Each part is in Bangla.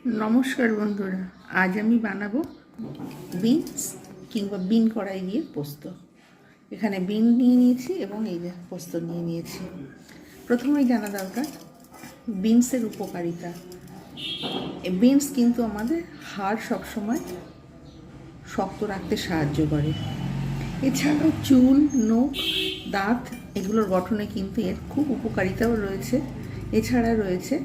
নমস্কার বন্ধুরা, আজ আমি বানাবো বিনস কিংবা বিন কড়াই দিয়ে পোস্ত। এখানে বিন নিয়ে নিয়েছি এবং এই যে পোস্ত নিয়ে নিয়েছি। প্রথমেই জানা দরকার বিনসের উপকারিতা। বিনস কিন্তু আমাদের হাড় সবসময় শক্ত রাখতে সাহায্য করে। এছাড়াও চুল, নখ, দাঁত এগুলোর গঠনে কিন্তু এর খুব উপকারিতাও রয়েছে। এছাড়া রয়েছে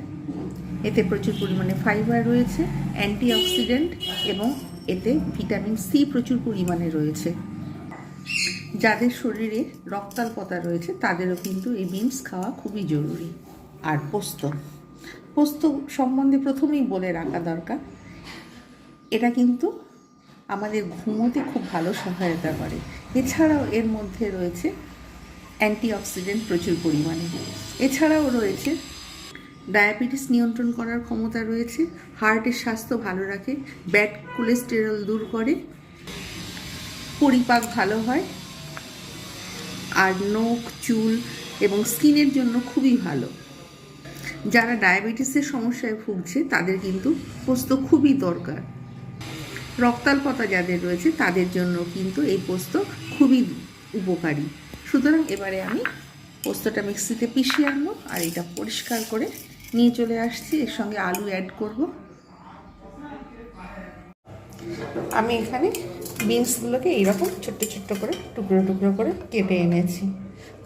এতে প্রচুর পরিমাণে ফাইবার রয়েছে, অ্যান্টিঅক্সিডেন্ট এবং এতে ভিটামিন সি প্রচুর পরিমাণে রয়েছে। যাদের শরীরে রক্তাল্পতা রয়েছে তাদেরও কিন্তু এই বিনস খাওয়া খুবই জরুরি। আর পোস্ত সম্বন্ধে প্রথমেই বলে রাখা দরকার, এটা কিন্তু আমাদের ঘুমোতে খুব ভালো সহায়তা করে। এছাড়াও এর মধ্যে রয়েছে অ্যান্টিঅক্সিডেন্ট প্রচুর পরিমাণে। এছাড়াও রয়েছে ডায়াবেটিস নিয়ন্ত্রণ করার ক্ষমতা রয়েছে, হার্টের স্বাস্থ্য ভালো রাখে, ব্যাড কোলেস্টেরল দূর করে, পরিপাক ভালো হয়, আর নখ, চুল এবং স্কিনের জন্য খুবই ভালো। যারা ডায়াবেটিসের সমস্যায় ভুগছে তাদের কিন্তু পোস্ত খুবই দরকার। রক্তাল্পতা যাদের রয়েছে তাদের জন্য কিন্তু এই পোস্ত খুবই উপকারী। সুতরাং এবারে আমি পোস্তটা মিক্সিতে পিষিয়ে আনবো আর এটা পরিষ্কার করে নিয়ে চলে আসছি। এর সঙ্গে আলু অ্যাড করব। আমি এখানে বিনসগুলোকে এইরকম ছোট্ট ছোট্ট করে টুকরো টুকরো করে কেটে এনেছি,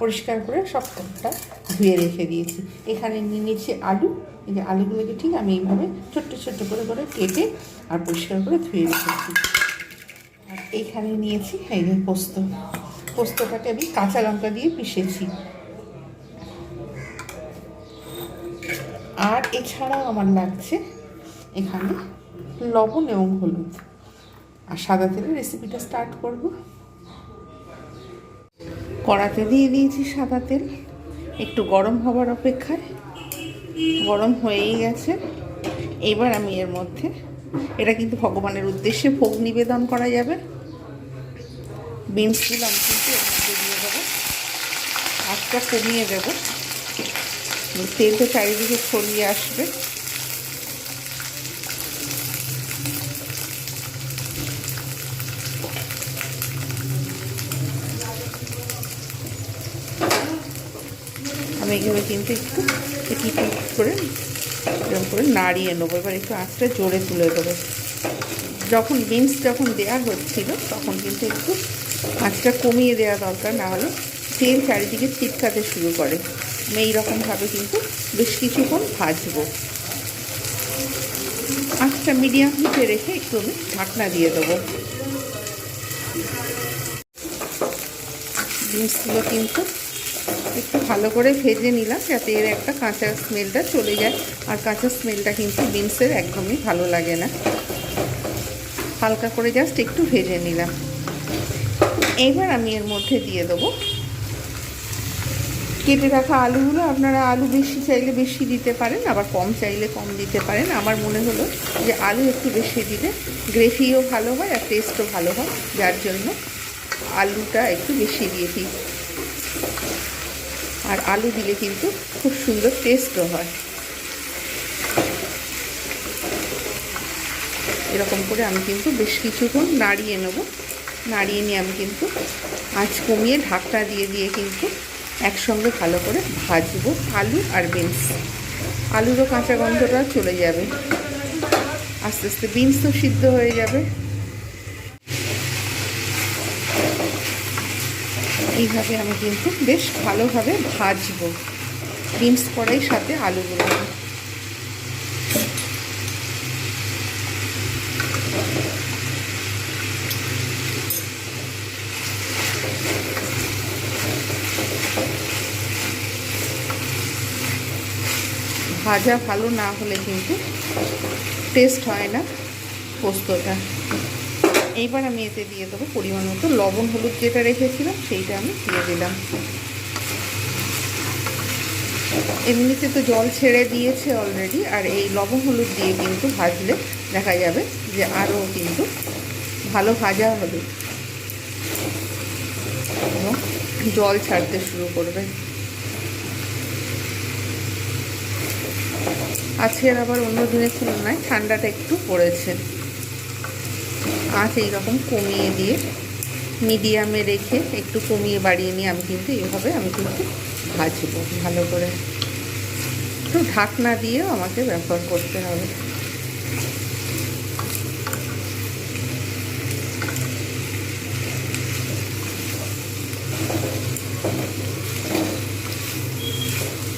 পরিষ্কার করে সবটা ধুয়ে রেখে দিয়েছি। এখানে নিয়ে নিয়েছি আলু। এই যে আলুগুলোকে ঠিক আমি এইভাবে ছোট্ট ছোট্ট করে করে কেটে আর পরিষ্কার করে ধুয়ে রেখেছি। আর এইখানে নিয়েছি এই যে পোস্তটাকে আমি কাঁচা লঙ্কা দিয়ে পিষেছি। আর এছাড়াও আমার লাগছে এখানে লবণ এবং হলুদ। আর সাদা তেলে রেসিপিটা স্টার্ট করব। কড়াতে দিয়ে দিয়েছি সাদা তেল, একটু গরম হবার অপেক্ষায়। গরম হয়েই গেছে। এবার আমি এর মধ্যে, এটা কিন্তু ভগবানের উদ্দেশ্যে ভোগ নিবেদন করা যাবে, বিনসগুলো আমি কিন্তু এর মধ্যে দিয়ে দেবো। আঁচটা কমিয়ে দেবো, তেলটা চারিদিকে ছড়িয়ে আসবে। আমি এইভাবে কিন্তু একটু করে এরকম করে নাড়িয়ে নেবো। এবার একটু আঁচটা জোরে তুলে দেবো। বিনস যখন দেওয়া হচ্ছিল তখন কিন্তু একটু আঁচটা কমিয়ে দেওয়া দরকার, না হলে তেল চারিদিকে ছিটকাতে শুরু করে। আমি এইরকমভাবে কিন্তু বেশ কিছুক্ষণ ভাজবো। আঁচটা মিডিয়াম হিটে রেখে একটু আমি ঢাকনা দিয়ে দেবো। বিনসগুলো কিন্তু একটু ভালো করে ভেজে নিলাম যাতে এর একটা কাঁচা স্মেলটা চলে যায়। আর কাঁচা স্মেলটা কিন্তু বিনসের একদমই ভালো লাগে না। হালকা করে জাস্ট একটু ভেজে নিলাম। এইবার আমি এর মধ্যে দিয়ে দেবো কেটে রাখা আলুগুলো। আপনারা আলু বেশি চাইলে বেশি দিতে পারেন, আবার কম চাইলে কম দিতে পারেন। আমার মনে হলো যে আলু একটু বেশি দিলে গ্রেভিও ভালো হয় আর টেস্টও ভালো হয়, যার জন্য আলুটা একটু বেশি দিয়ে দিই। আর আলু দিলে কিন্তু খুব সুন্দর টেস্টও হয়। এরকম করে আমি কিন্তু বেশ কিছুক্ষণ নাড়িয়ে নেব। নাড়িয়ে নিয়ে আমি কিন্তু আঁচ কমিয়ে ঢাকনা দিয়ে দিয়ে কিন্তু একসঙ্গে ভালো করে ভাজবো আলু আর বিনস। আলুরও কাঁচা গন্ধটা চলে যাবে, আস্তে আস্তে বিনসও সিদ্ধ হয়ে যাবে। এইভাবে আমি কিন্তু বেশ ভালোভাবে ভাজবো বিনস কড়াইয়ের সাথে আলুগুলো। ভাজা ভালো না হলে কিন্তু টেস্ট হয় না পোস্তটা। এইবার আমি এতে দিয়ে দেবো পরিমাণ মতো লবণ, হলুদ যেটা রেখেছিলাম সেইটা আমি দিয়ে দিলাম। এমনিতে তো জল ছেড়ে দিয়েছে অলরেডি, আর এই লবণ হলুদ দিয়ে কিন্তু ভাজলে দেখা যাবে যে আরও কিন্তু ভালো ভাজা হবে এবং জল ছাড়তে শুরু করবে। আজকের আবার অন্য দিনের তুলনায় ঠান্ডাটা একটু পড়েছে। আঁচ এইরকম কমিয়ে দিয়ে মিডিয়ামে রেখে একটু কমিয়ে বাড়িয়ে নিয়ে আমি কিন্তু এইভাবে ভাজবো ভালো করে। একটু ঢাকনা দিয়েও আমাকে ব্যবহার করতে হবে।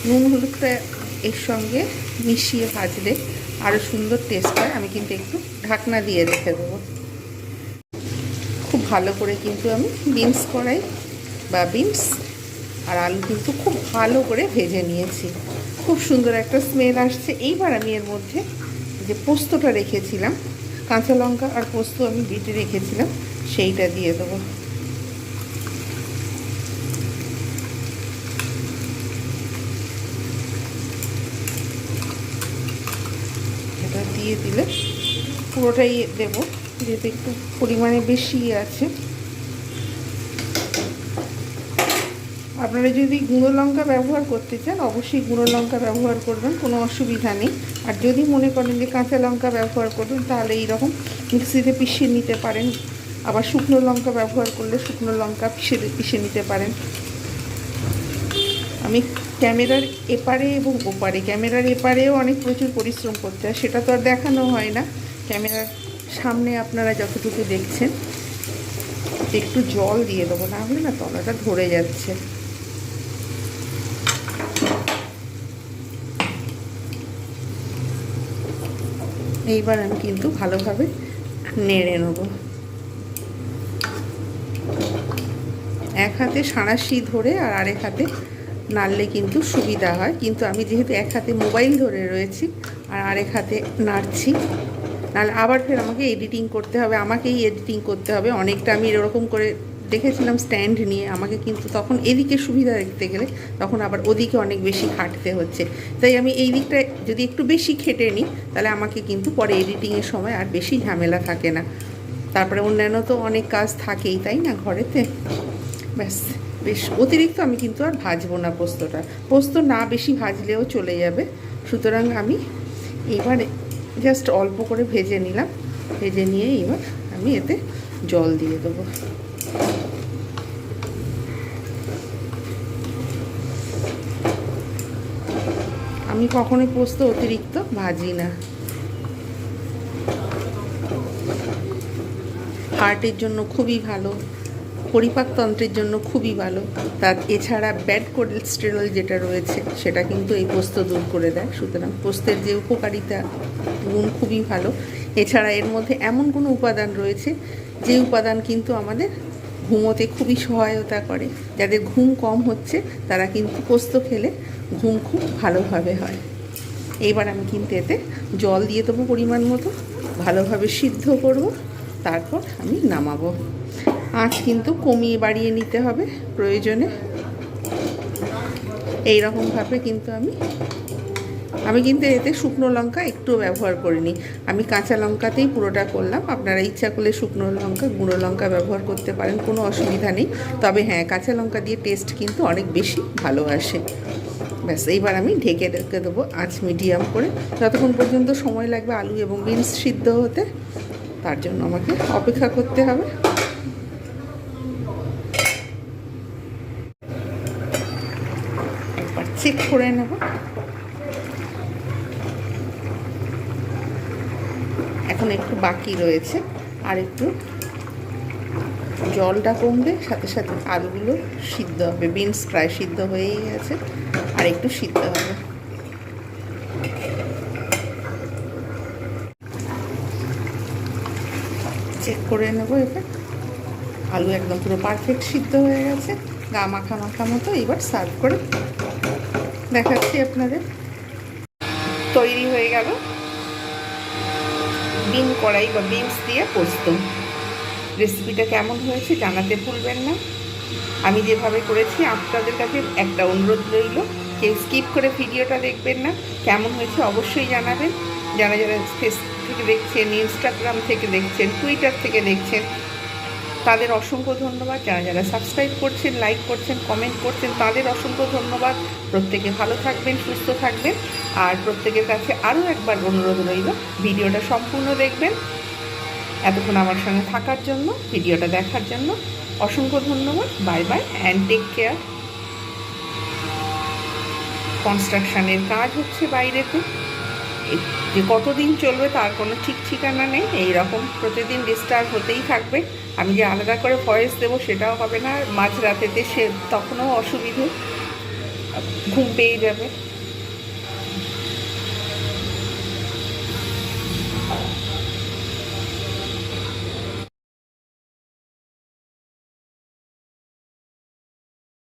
নুন হলুদটা এর সঙ্গে মিশিয়ে ভাজলে আরও সুন্দর টেস্ট হয়। আমি কিন্তু একটু ঢাকনা দিয়ে রেখে দেবো। খুব ভালো করে কিন্তু আমি বিনস কড়াই বা বিনস আর আলু কিন্তু খুব ভালো করে ভেজে নিয়েছি। খুব সুন্দর একটা স্মেল আসছে। এইবার আমি এর মধ্যে যে পোস্তটা রেখেছিলাম, কাঁচা লঙ্কা আর পোস্ত আমি বেটে রেখেছিলাম, সেইটা দিয়ে দেবো। এটা দিয়ে দিলে পুরোটাই দেবো, যেহেতু একটু পরিমাণে বেশি আছে। আপনারা যদি গুঁড়ো লঙ্কা ব্যবহার করতে চান অবশ্যই গুঁড়ো লঙ্কা ব্যবহার করবেন, কোনো অসুবিধা নেই। আর যদি মনে করেন যে কাঁচা লঙ্কা ব্যবহার করবেন তাহলে এইরকম মিক্সিতে পিষিয়ে নিতে পারেন। আবার শুকনো লঙ্কা ব্যবহার করলে শুকনো লঙ্কা পিষে নিতে পারেন। আমি ক্যামেরার এপারে এবং ওপারে, ক্যামেরার এপারেও অনেক প্রচুর পরিশ্রম করতে হয়, সেটা তো আর দেখানো হয় না। ক্যামেরার সামনে আপনারা যতটুকু দেখছেন। একটু জল দিয়ে দেবো, না হলে না তলাটা ধরে যাচ্ছে। এইবার আমি কিন্তু ভালোভাবে নেড়ে নেব। এক হাতে সাঁড়াশি ধরে আর আরেক হাতে নাড়লে কিন্তু সুবিধা হয়, কিন্তু আমি যেহেতু এক হাতে মোবাইল ধরে রয়েছি আর আরেক হাতে নাড়ছি, নাহলে আবার ফের আমাকে এডিটিং করতে হবে, আমাকেই এডিটিং করতে হবে অনেকটা। আমি এরকম করে দেখেছিলাম স্ট্যান্ড নিয়ে, আমাকে কিন্তু তখন এদিকে সুবিধা দেখতে গেলে তখন আবার ওদিকে অনেক বেশি খাটতে হচ্ছে। তাই আমি এই দিকটা যদি একটু বেশি খেটে নিই তাহলে আমাকে কিন্তু পরে এডিটিংয়ের সময় আর বেশি ঝামেলা থাকে না। তারপরে অন্যান্য তো অনেক কাজ থাকেই, তাই না, ঘরেতে। ব্যাস, বেশ অতিরিক্ত আমি কিন্তু আর ভাজবো না পোস্তটা। পোস্ত না বেশি ভাজলেও চলে যাবে। সুতরাং আমি এবার জাস্ট অল্প করে ভেজে নিলাম। ভেজে নিয়ে এবার আমি এতে জল দিয়ে দেবো। আমি কখনোই পোস্ত অতিরিক্ত ভাজি না। হার্টের জন্য খুবই ভালো, পরিপাকতন্ত্রের জন্য খুবই ভালো। তার এছাড়া ব্যাড কোলেস্টেরল যেটা রয়েছে সেটা কিন্তু এই পোস্ত দূর করে দেয়। সুতরাং পোস্তের যে উপকারিতা গুণ খুবই ভালো। এছাড়া এর মধ্যে এমন কোনো উপাদান রয়েছে যে উপাদান কিন্তু আমাদের ঘুমোতে খুবই সহায়তা করে। যাদের ঘুম কম হচ্ছে তারা কিন্তু পোস্ত খেলে ঘুম খুব ভালোভাবে হয়। এইবার আমি কিন্তু এতে জল দিয়ে দেবো পরিমাণ মতো, ভালোভাবে সিদ্ধ করব, তারপর আমি নামাবো। আঁচ কিন্তু কমিয়ে বাড়িয়ে নিতে হবে প্রয়োজনে। এই রকমভাবে কিন্তু আমি কিন্তু এতে শুকনো লঙ্কা একটুও ব্যবহার করিনি, আমি কাঁচা লঙ্কাতেই পুরোটা করলাম। আপনারা ইচ্ছা করলে শুকনো লঙ্কা গুঁড়ো লঙ্কা ব্যবহার করতে পারেন, কোনো অসুবিধা নেই। তবে হ্যাঁ, কাঁচা লঙ্কা দিয়ে টেস্ট কিন্তু অনেক বেশি ভালো আসে। ব্যাস, এইবার আমি ঢেকে রেখে দেবো আঁচ মিডিয়াম করে, যতক্ষণ পর্যন্ত সময় লাগবে আলু এবং বিনস সিদ্ধ হতে, তার জন্য আমাকে অপেক্ষা করতে হবে। একবার চেক করে নেব। এখন একটু বাকি রয়েছে, আর একটু জলটা কমবে, সাথে সাথে আলুগুলো সিদ্ধ হবে। বিনস প্রায় সিদ্ধ হয়েই গেছে, আর একটু সিদ্ধ হবে। চেক করে নেব এবার। আলু একদম পুরো পারফেক্ট সিদ্ধ হয়ে গেছে, গা মাখা মাখা মতো। এবার সার্ভ করে দেখাচ্ছি আপনাদের। তৈরি হয়ে গেল বিন কড়াই বা বিনস দিয়ে পোস্ত। রেসিপিটা কেমন হয়েছে জানাতে ভুলবেন না। আমি যেভাবে করেছি আপনাদের কাছে একটা অনুরোধ রইল, কেউ স্কিপ করে ভিডিওটা দেখবেন না। কেমন হয়েছে অবশ্যই জানাবেন। যারা যারা ফেসবুক থেকে দেখছেন, ইনস্টাগ্রাম থেকে দেখছেন, টুইটার থেকে দেখছেন, তাদের অসংখ্য ধন্যবাদ। যারা যারা সাবস্ক্রাইব করছেন, লাইক করছেন, কমেন্ট করছেন, তাদের অসংখ্য ধন্যবাদ। প্রত্যেকে ভালো থাকবেন, সুস্থ থাকবেন। আর প্রত্যেকের কাছে আরও একবার অনুরোধ রইল, ভিডিওটা সম্পূর্ণ দেখবেন। এতক্ষণ আমার সঙ্গে থাকার জন্য, ভিডিওটা দেখার জন্য অসংখ্য ধন্যবাদ। Bye bye and take care. কনস্ট্রাকশানের কাজ হচ্ছে বাইরেতে, যে কতদিন চলবে তার কোনো ঠিক ঠিকানা নেই। এইরকম প্রতিদিন ডিস্টার্ব হতেই থাকবে। আমি যে আলাদা করে ভয়েস দেবো সেটাও হবে না। মাঝরাতেতে সে তখনও অসুবিধে, ঘুম পেয়ে যাবে।